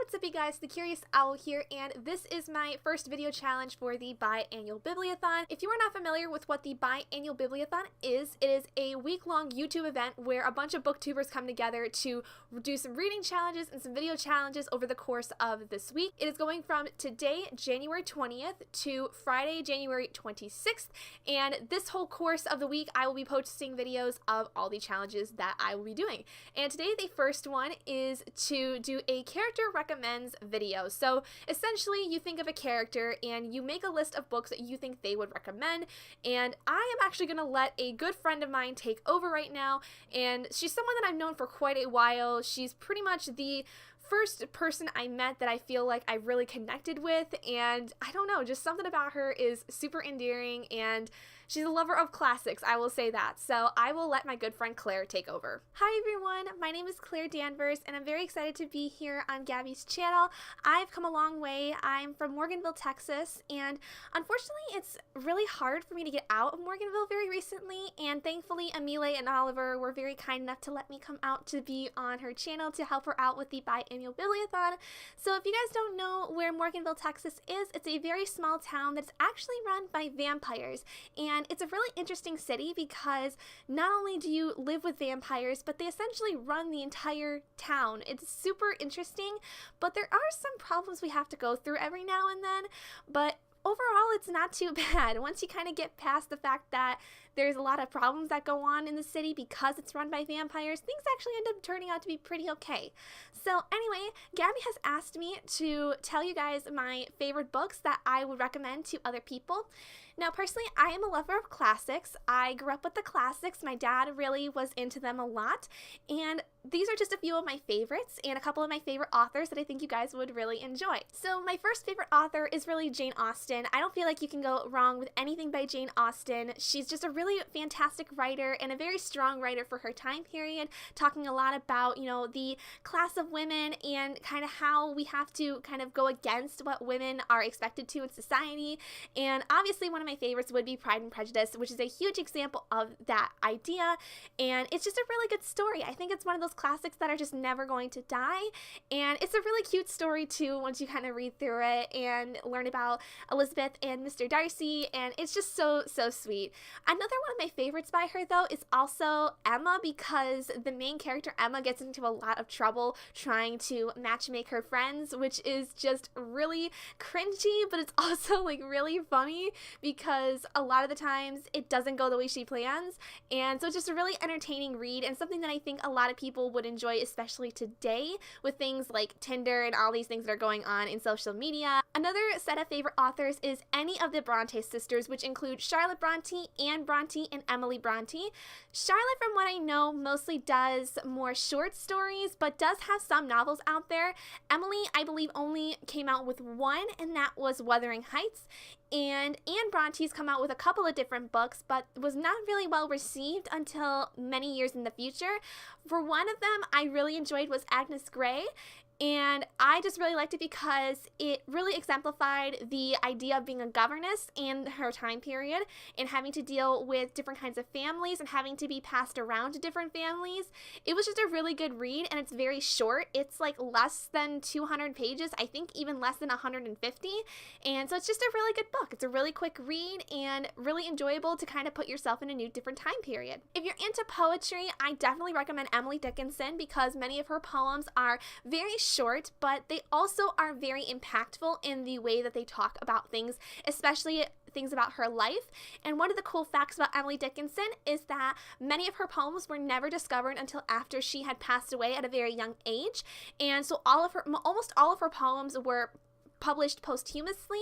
What's up you guys, the Curious Owl here, and this is my first video challenge for the Biannual Bibliothon. If you are not familiar with what the Biannual Bibliothon is, it is a week-long YouTube event where a bunch of booktubers come together to do some reading challenges and some video challenges over the course of this week. It is going from today, January 20th, to Friday, January 26th, and this whole course of the week I will be posting videos of all the challenges that I will be doing. And today the first one is to do a character recommends video. So essentially you think of a character and you make a list of books that you think they would recommend, and I am actually going to let a good friend of mine take over right now, and she's someone that I've known for quite a while. She's pretty much the first person I met that I feel like I really connected with, and I don't know, just something about her is super endearing, and she's a lover of classics, I will say that. So I will let my good friend Claire take over. Hi everyone, my name is Claire Danvers, and I'm very excited to be here on Gabby's channel. I've come a long way. I'm from Morganville, Texas, and unfortunately it's really hard for me to get out of Morganville very recently, and thankfully Amile and Oliver were very kind enough to let me come out to be on her channel to help her out with the Biannual Bibliothon. So if you guys don't know where Morganville, Texas is, it's a very small town that's actually run by vampires, and it's a really interesting city because not only do you live with vampires, but they essentially run the entire town. It's super interesting, but there are some problems we have to go through every now and then, but overall it's not too bad. Once you kind of get past the fact that there's a lot of problems that go on in the city because it's run by vampires, things actually end up turning out to be pretty okay. So anyway, Gabby has asked me to tell you guys my favorite books that I would recommend to other people. Now personally, I am a lover of classics. I grew up with the classics. My dad really was into them a lot, and these are just a few of my favorites and a couple of my favorite authors that I think you guys would really enjoy. So my first favorite author is really Jane Austen. I don't feel like you can go wrong with anything by Jane Austen. She's just a really fantastic writer and a very strong writer for her time period, talking a lot about, you know, the class of women and kind of how we have to kind of go against what women are expected to in society. And obviously one of my favorites would be Pride and Prejudice, which is a huge example of that idea, and it's just a really good story. I think it's one of those classics that are just never going to die, and it's a really cute story too once you kind of read through it and learn about Elizabeth and Mr. Darcy, and it's just so sweet. Another one of my favorites by her though is also Emma, because the main character Emma gets into a lot of trouble trying to matchmake her friends, which is just really cringy, but it's also like really funny because a lot of the times it doesn't go the way she plans, and so it's just a really entertaining read and something that I think a lot of people would enjoy, especially today with things like Tinder and all these things that are going on in social media. Another set of favorite authors is any of the Bronte sisters, which include Charlotte Bronte, Anne Bronte, and Emily Bronte. Charlotte, from what I know, mostly does more short stories, but does have some novels out there. Emily, I believe, only came out with one, and that was Wuthering Heights. And Anne Bronte's come out with a couple of different books, but was not really well received until many years in the future. For one of them I really enjoyed was Agnes Grey, and I just really liked it because it really exemplified the idea of being a governess in her time period and having to deal with different kinds of families and having to be passed around to different families. It was just a really good read, and it's very short. It's like less than 200 pages, I think even less than 150, and so it's just a really good book. It's a really quick read and really enjoyable to kind of put yourself in a new different time period. If you're into poetry, I definitely recommend Emily Dickinson because many of her poems are very short, but they also are very impactful in the way that they talk about things, especially things about her life. And one of the cool facts about Emily Dickinson is that many of her poems were never discovered until after she had passed away at a very young age, and so almost all of her poems were published posthumously,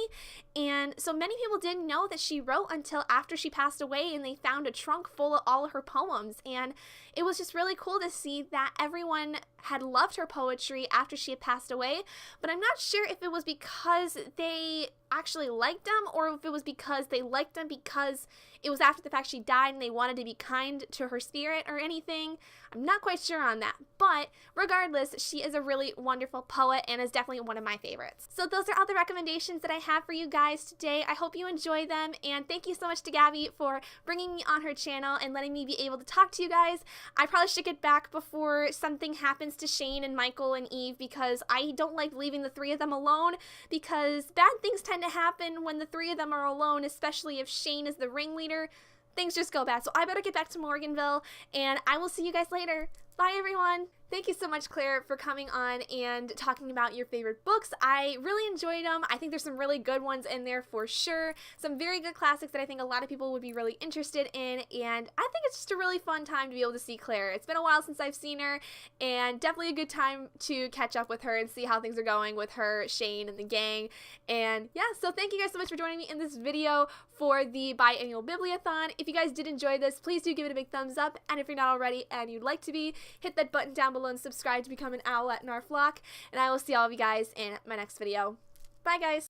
and so many people didn't know that she wrote until after she passed away, and they found a trunk full of all of her poems, and it was just really cool to see that everyone had loved her poetry after she had passed away. But I'm not sure if it was because they actually liked them or if it was because they liked them because it was after the fact she died and they wanted to be kind to her spirit or anything. I'm not quite sure on that, but regardless, she is a really wonderful poet and is definitely one of my favorites. So those are all the recommendations that I have for you guys today. I hope you enjoy them, and thank you so much to Gabby for bringing me on her channel and letting me be able to talk to you guys. I probably should get back before something happens to Shane and Michael and Eve, because I don't like leaving the three of them alone, because bad things tend to happen when the three of them are alone, especially if Shane is the ringleader. Things just go bad. So I better get back to Morganville, and I will see you guys later. Bye, everyone. Thank you so much, Claire, for coming on and talking about your favorite books. I really enjoyed them. I think there's some really good ones in there for sure. Some very good classics that I think a lot of people would be really interested in, and I think it's just a really fun time to be able to see Claire. It's been a while since I've seen her, and definitely a good time to catch up with her and see how things are going with her, Shane, and the gang. And yeah, so thank you guys so much for joining me in this video for the Biannual Bibliothon. If you guys did enjoy this, please do give it a big thumbs up, and if you're not already and you'd like to be, hit that button down below and subscribe to become an owl at Narflock, and I will see all of you guys in my next video. Bye, guys!